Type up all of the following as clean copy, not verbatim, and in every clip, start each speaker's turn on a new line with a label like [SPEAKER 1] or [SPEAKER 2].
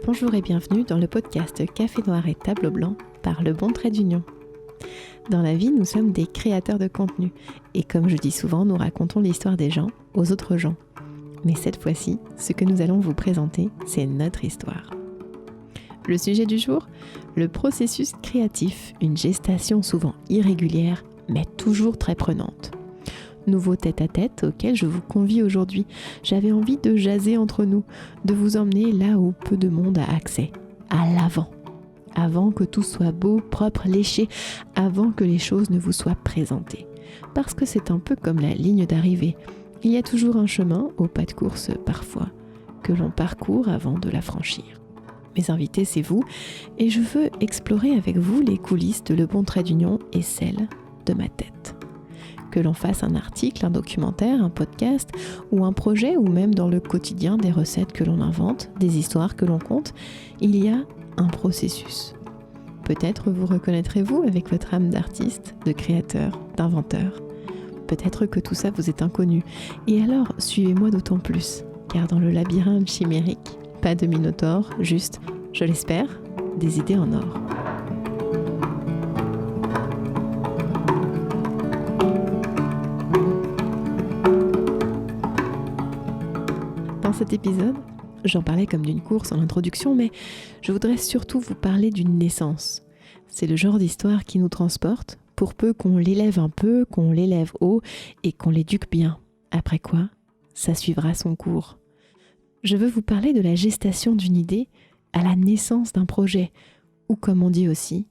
[SPEAKER 1] Bonjour et bienvenue dans le podcast Café Noir et Tableau Blanc par Le Bon Trait d'Union. Dans la vie, nous sommes des créateurs de contenu et comme je dis souvent, nous racontons l'histoire des gens aux autres gens. Mais cette fois-ci, ce que nous allons vous présenter, c'est notre histoire. Le sujet du jour, le processus créatif, une gestation souvent irrégulière, mais toujours très prenante. Nouveau tête-à-tête auquel je vous convie aujourd'hui. J'avais envie de jaser entre nous, de vous emmener là où peu de monde a accès, à l'avant. Avant que tout soit beau, propre, léché, avant que les choses ne vous soient présentées. Parce que c'est un peu comme la ligne d'arrivée. Il y a toujours un chemin, au pas de course parfois, que l'on parcourt avant de la franchir. Mes invités, c'est vous, et je veux explorer avec vous les coulisses de Le Bon Trait d'Union et celles de ma tête. Que l'on fasse un article, un documentaire, un podcast ou un projet ou même dans le quotidien des recettes que l'on invente, des histoires que l'on compte, il y a un processus. Peut-être vous reconnaîtrez-vous avec votre âme d'artiste, de créateur, d'inventeur. Peut-être que tout ça vous est inconnu. Et alors, suivez-moi d'autant plus, car dans le labyrinthe chimérique, pas de minotaure, juste, je l'espère, des idées en or. Dans cet épisode, j'en parlais comme d'une course en introduction, mais je voudrais surtout vous parler d'une naissance. C'est le genre d'histoire qui nous transporte, pour peu qu'on l'élève un peu, qu'on l'élève haut et qu'on l'éduque bien. Après quoi, ça suivra son cours. Je veux vous parler de la gestation d'une idée à la naissance d'un projet, ou comme on dit aussi,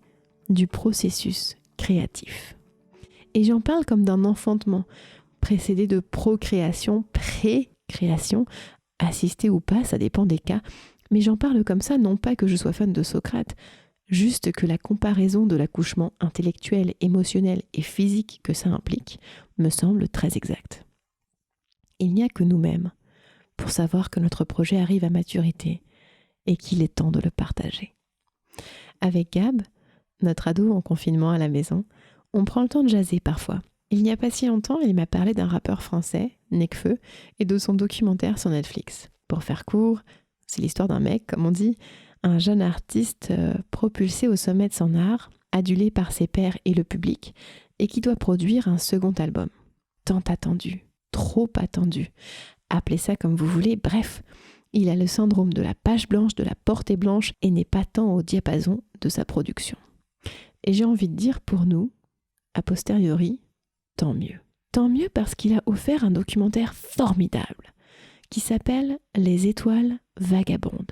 [SPEAKER 1] du processus créatif. Et j'en parle comme d'un enfantement, précédé de procréation, pré-création, assisté ou pas, ça dépend des cas, mais j'en parle comme ça, non pas que je sois fan de Socrate, juste que la comparaison de l'accouchement intellectuel, émotionnel et physique que ça implique me semble très exacte. Il n'y a que nous-mêmes pour savoir que notre projet arrive à maturité et qu'il est temps de le partager. Avec Gab, notre ado en confinement à la maison, on prend le temps de jaser parfois. Il n'y a pas si longtemps, il m'a parlé d'un rappeur français, Nekfeu, et de son documentaire sur Netflix. Pour faire court, c'est l'histoire d'un mec, comme on dit, un jeune artiste propulsé au sommet de son art, adulé par ses pairs et le public, et qui doit produire un second album. Tant attendu, trop attendu. Appelez ça comme vous voulez, bref, il a le syndrome de la page blanche, de la portée blanche, et n'est pas tant au diapason de sa production. Et j'ai envie de dire pour nous, a posteriori, tant mieux. Tant mieux parce qu'il a offert un documentaire formidable qui s'appelle « Les étoiles vagabondes ».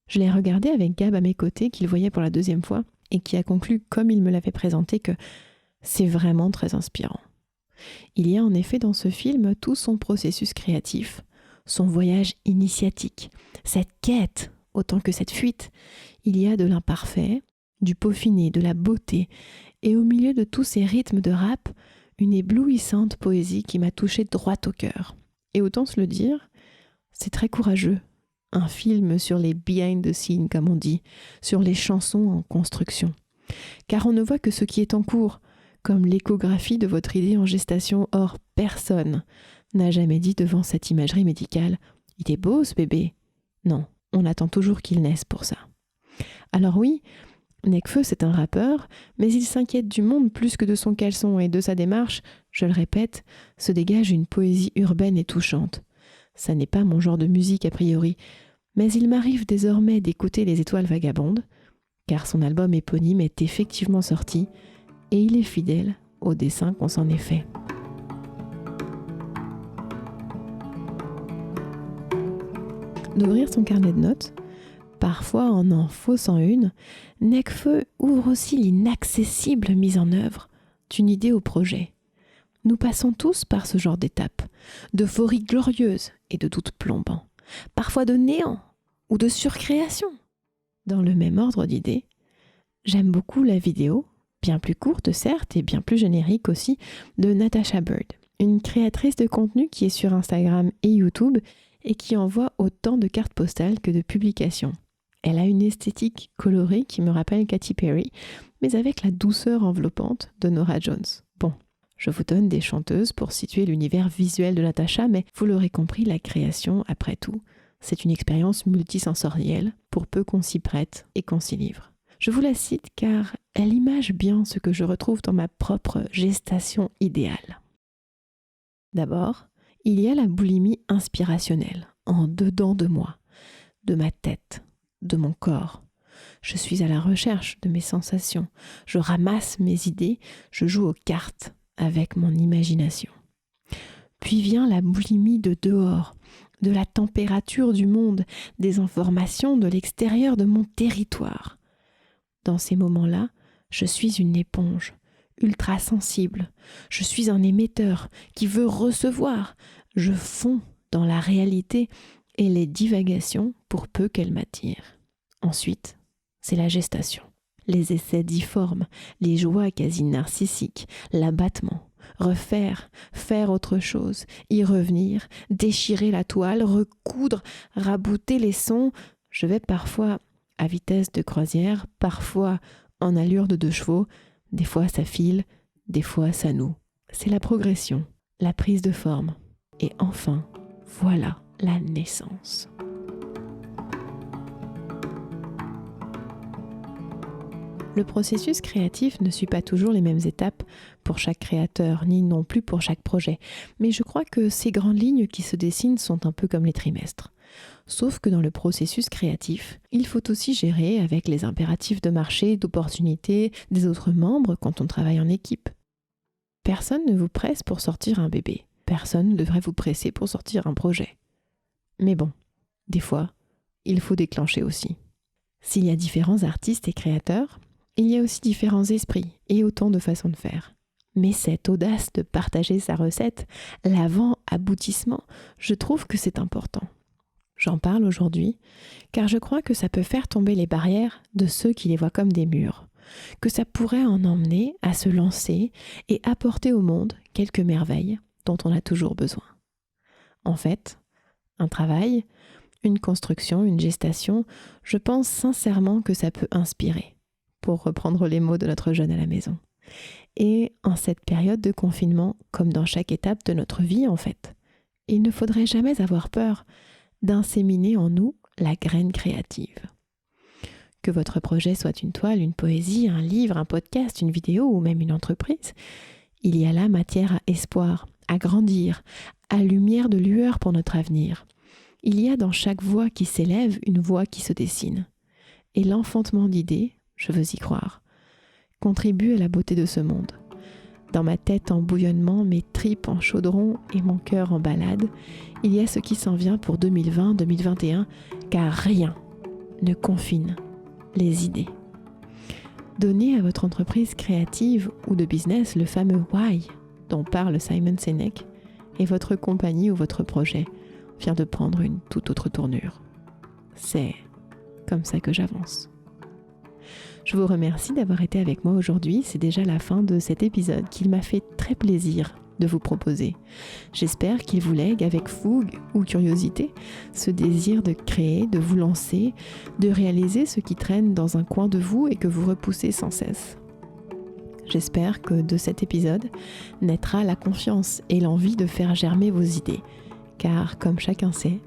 [SPEAKER 1] Je l'ai regardé avec Gab à mes côtés, qu'il voyait pour la deuxième fois, et qui a conclu, comme il me l'avait présenté, que c'est vraiment très inspirant. Il y a en effet dans ce film tout son processus créatif, son voyage initiatique, cette quête autant que cette fuite. Il y a de l'imparfait, du peaufiné, de la beauté, et au milieu de tous ces rythmes de rap, une éblouissante poésie qui m'a touchée droit au cœur. Et autant se le dire, c'est très courageux. Un film sur les behind the scenes, comme on dit, sur les chansons en construction. Car on ne voit que ce qui est en cours, comme l'échographie de votre idée en gestation. Or, personne n'a jamais dit devant cette imagerie médicale « Il est beau ce bébé !» Non, on attend toujours qu'il naisse pour ça. Alors oui, Nekfeu, c'est un rappeur, mais il s'inquiète du monde plus que de son caleçon et de sa démarche, je le répète, se dégage une poésie urbaine et touchante. Ça n'est pas mon genre de musique a priori, mais il m'arrive désormais d'écouter Les Étoiles Vagabondes, car son album éponyme est effectivement sorti et il est fidèle au dessin qu'on s'en est fait. D'ouvrir son carnet de notes, parfois en faussant une, Nekfeu ouvre aussi l'inaccessible mise en œuvre d'une idée au projet. Nous passons tous par ce genre d'étape, d'euphorie glorieuse et de doute plombant, parfois de néant ou de surcréation. Dans le même ordre d'idées, j'aime beaucoup la vidéo, bien plus courte certes et bien plus générique aussi, de Natasha Bird, une créatrice de contenu qui est sur Instagram et YouTube et qui envoie autant de cartes postales que de publications. Elle a une esthétique colorée qui me rappelle Katy Perry, mais avec la douceur enveloppante de Norah Jones. Bon, je vous donne des chanteuses pour situer l'univers visuel de Natasha, mais vous l'aurez compris, la création, après tout, C'est une expérience multisensorielle, pour peu qu'on s'y prête et qu'on s'y livre. Je vous la cite car elle image bien ce que je retrouve dans ma propre gestation idéale. D'abord, il y a la boulimie inspirationnelle, en dedans de moi, de ma tête, de mon corps. Je suis à la recherche de mes sensations, je ramasse mes idées, je joue aux cartes avec mon imagination. Puis vient la boulimie de dehors, de la température du monde, des informations de l'extérieur de mon territoire. Dans ces moments-là, je suis une éponge, ultra sensible. Je suis un émetteur qui veut recevoir. Je fonds dans la réalité et les divagations pour peu qu'elles m'attirent. Ensuite, c'est la gestation. Les essais difformes, les joies quasi narcissiques, l'abattement. Refaire, faire autre chose, y revenir, déchirer la toile, recoudre, rabouter les sons. Je vais parfois à vitesse de croisière, parfois en allure de 2 chevaux, des fois ça file, des fois ça noue. C'est la progression, la prise de forme. Et enfin, voilà la naissance. Le processus créatif ne suit pas toujours les mêmes étapes pour chaque créateur, ni non plus pour chaque projet. Mais je crois que ces grandes lignes qui se dessinent sont un peu comme les trimestres. Sauf que dans le processus créatif, il faut aussi gérer avec les impératifs de marché, d'opportunité des autres membres quand on travaille en équipe. Personne ne vous presse pour sortir un bébé. Personne ne devrait vous presser pour sortir un projet. Mais bon, des fois, il faut déclencher aussi. S'il y a différents artistes et créateurs, il y a aussi différents esprits et autant de façons de faire. Mais cette audace de partager sa recette, l'avant-aboutissement, je trouve que c'est important. J'en parle aujourd'hui car je crois que ça peut faire tomber les barrières de ceux qui les voient comme des murs, que ça pourrait en emmener à se lancer et apporter au monde quelques merveilles dont on a toujours besoin. En fait, un travail, une construction, une gestation, je pense sincèrement que ça peut inspirer, pour reprendre les mots de notre jeune à la maison. Et en cette période de confinement, comme dans chaque étape de notre vie en fait, il ne faudrait jamais avoir peur d'inséminer en nous la graine créative. Que votre projet soit une toile, une poésie, un livre, un podcast, une vidéo ou même une entreprise, il y a là matière à espoir, à grandir, à lumière de lueur pour notre avenir. Il y a dans chaque voix qui s'élève une voix qui se dessine. Et l'enfantement d'idées, je veux y croire, contribue à la beauté de ce monde. Dans ma tête en bouillonnement, mes tripes en chaudron et mon cœur en balade, il y a ce qui s'en vient pour 2020-2021, car rien ne confine les idées. Donnez à votre entreprise créative ou de business le fameux « why » dont parle Simon Sinek, et votre compagnie ou votre projet vient de prendre une toute autre tournure. C'est comme ça que j'avance. Je vous remercie d'avoir été avec moi aujourd'hui. C'est déjà la fin de cet épisode qu'il m'a fait très plaisir de vous proposer. J'espère qu'il vous lègue avec fougue ou curiosité ce désir de créer, de vous lancer, de réaliser ce qui traîne dans un coin de vous et que vous repoussez sans cesse. J'espère que de cet épisode naîtra la confiance et l'envie de faire germer vos idées, car comme chacun sait,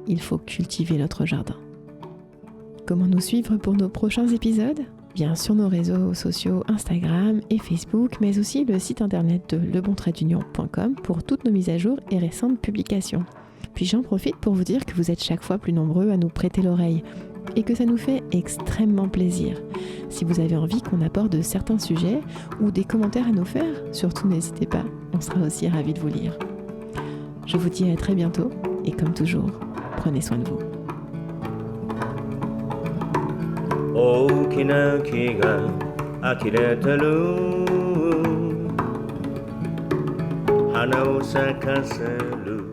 [SPEAKER 1] il faut cultiver notre jardin. Comment nous suivre pour nos prochains épisodes ? Bien sur nos réseaux sociaux Instagram et Facebook, mais aussi le site internet de lebontraitdunion.com pour toutes nos mises à jour et récentes publications. Puis j'en profite pour vous dire que vous êtes chaque fois plus nombreux à nous prêter l'oreille et que ça nous fait extrêmement plaisir. Si vous avez envie qu'on aborde certains sujets ou des commentaires à nous faire, surtout n'hésitez pas, on sera aussi ravis de vous lire. Je vous dis à très bientôt et comme toujours, prenez soin de vous.
[SPEAKER 2] 大きな木が呆れてる花を咲かせる